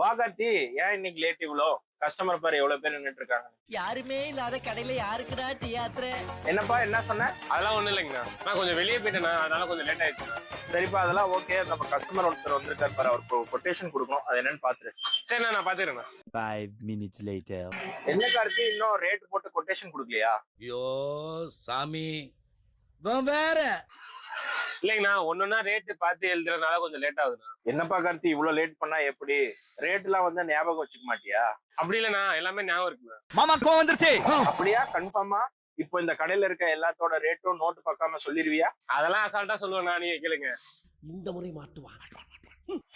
வா கார்த்தி, ஏன் இன்னைக்கு லேட் இவ்வளோ? கஸ்டமர் பாரு எவ்வளவு பேர் நின்னுட்டு இருக்காங்க. யாருமே இல்லாத கடையில யாருக்குடா டீ ஆத்துற? என்னப்பா என்ன சொன்ன? அதெல்லாம் ஒண்ணும் இல்லைங்கண்ணா, நான் கொஞ்சம் வெளியே போயிட்டேண்ணா, அதனால கொஞ்சம் லேட் ஆயிடுச்சுண்ணா. சரிப்பா, அதெல்லாம் ஓகே. நம்ம கஸ்டமர் ஒருத்தர் வந்திருக்காரு பாரு, அவருக்கு கொட்டேஷன் கொடுக்கணும். அது என்னன்னு பாத்துரு. சரிண்ணா, நான் பாத்துக்கிறேண்ணா. 5 minutes later. என்ன கார்த்தி, இன்னும் ரேட் போட்டு கொட்டேஷன் கொடுக்கலையா? ஐயோ சாமி, இவன் வேற. இல்லைங்கண்ணா, ஒன்னொன்னா ரேட்டு பார்த்து எழுதுறதுனால கொஞ்சம் லேட் ஆகுதுண்ணா. என்னப்பா கார்த்தி, இவ்வளவு லேட் பண்ணா எப்படி? ரேட் எல்லாம் வந்து ஞாபகம் வச்சுக்க மாட்டியா? அப்படி இல்லைண்ணா, எல்லாமே ஞாபகம் இருக்குண்ணா. மாமா கோவம் வந்துருச்சு. அப்படியா? கன்ஃபார்மா? இப்போ இந்த கடையில இருக்க எல்லாத்தோட ரேட்டும் நோட்டு பார்க்காம சொல்லிருவியா? அதெல்லாம் அசால்ட்டா சொல்லுவேண்ணா, நீங்க கேளுங்க. இந்த முறை மாட்டுவான்.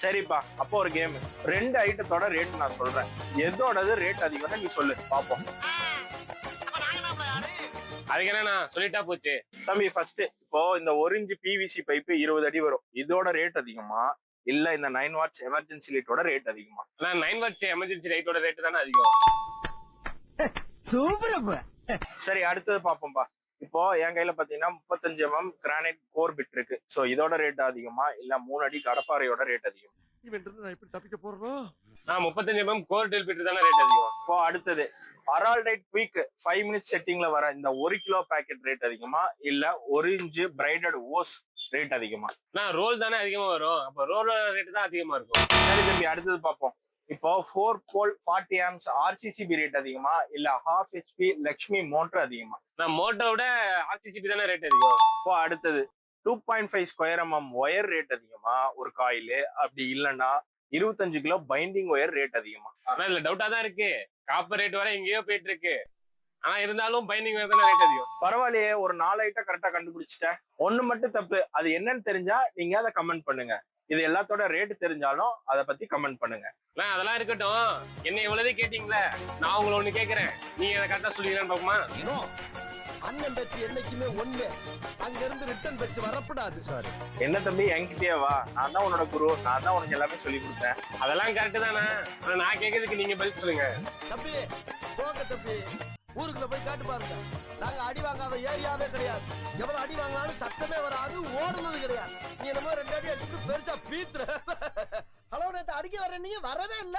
சரிப்பா, அப்போ ஒரு கேம். 2 ஐட்டத்தோட ரேட் நான் சொல்றேன், எதோடது ரேட் அதிகம்னு நீ சொல்லு பாப்போம். அதுக்கு என்னண்ணா, சொல்லிட்டா போச்சு. தம்பி, ஃபர்ஸ்ட் இப்போ இந்த 1 இன்ச் பிவிசி பைப்பு 20 அடி வரும், இதோட ரேட் அதிகமா இல்ல இந்த 9 வாட்ஸ் எமர்ஜென்சி லைட்டோட ரேட் அதிகமா? நான் 9 வாட்ஸ் எமர்ஜென்சி லைட்டோட ரேட்டு தானே அதிகம். சூப்பர். சரி, அடுத்தது பாப்போம்பா. இப்போ என் கையில பாத்தீங்கன்னா 35 mm கிரானைட் கோர் பிட் இருக்கு. சோ இதோட ரேட் அதிகமா இல்ல 3 அடி கடப்பாறையோட ரேட் அதிகம்? நான் எப்படி தப்பிக்க போறோம்? நான் 35 mm கோர் டெல் பிட்டு தானே ரேட் அதிகம். இப்போ அடுத்தது அரால்டைட் குயிக் 5 மினிட்ஸ் செட்டிங்ல வர இந்த 1 கிலோ பேக்கெட் ரேட் அதிகமா இல்ல 1 இன்ச் பிரைடட் ஓஸ் ரேட் அதிகமா? நான் ரோல் தானே அதிகமா வரும், அப்ப ரோலோட ரேட்டு தான் அதிகமா இருக்கும். சரி தம்பி, அடுத்தது பார்ப்போம். இப்போ 4 போல் 40 ஆம்ஸ் ஆர்சிசிபி ரேட் அதிகமா இல்ல 1/2 HP லக்ஷ்மி மோட்டர் அதிகமா? நான் மோட்டோட ஆர்சிசிபி தானே ரேட் அதிகம். இப்போ அடுத்தது 2.5 ஸ்கொயர் mm ஒயர் ரேட் அதிகமா ஒரு காயிலு, அப்படி இல்லைன்னா 25 கிலோ பைண்டிங் ஒயர் ரேட் அதிகமா? ஆனா இதுல டவுட்டா தான் இருக்கு, காப்பர் ரேட் வர எங்கேயோ போயிட்டு இருக்கு. ஆனா இருந்தாலும் பைண்டிங் ஒயர் தானே ரேட் அதிகம். பரவாயில்லையே, ஒரு 4 ஐட்டம் கரெக்டா கண்டுபிடிச்சிட்டேன். ஒண்ணு மட்டும் தப்பு, அது என்னன்னு தெரிஞ்சா நீங்க அதை கமெண்ட் பண்ணுங்க. இது எல்லாத்தோட ரேட் தெரிஞ்சாலும் அதை பத்தி கமெண்ட் பண்ணுங்க. நான் அதெல்லாம் இருக்கட்டும், என்ன எவ்வளவு கேட்டீங்களே, நான் உங்களை ஒண்ணு கேக்குறேன், நீங்க அதை கரெக்டா சொல்லிடுறேன்னு பாக்குமா? அண்ணன் பேச்சு என்னைக்குமே ஒண்ணு, அங்க இருந்து ரிட்டர்ன் பேச்சு வரப்படாது. சாரி. என்ன தம்பி, என்கிட்டயே வா, நான் தான் உன்னோட குரு, நான் தான் உனக்கு எல்லாமே சொல்லி கொடுத்தேன். அதெல்லாம் கரெக்ட் தானே, ஆனா நான் கேட்கறதுக்கு நீங்க பதில் சொல்லுங்க. தம்பி போங்க தம்பி, ஊருக்குள்ள போய் காட்டு பாருங்க. நாங்க அடி வாங்காத ஏரியாவே கிடையாது. எவ்வளவு அடி வாங்கினாலும் சத்தமே வராது, ஓடுனது கிடையாது. நீ என்னமோ 2 அடி அடிச்சுட்டு பெருசா பீத்துற. ஹலோ, நேத்து அடிக்க வர்ற நீங்க வரவே இல்ல.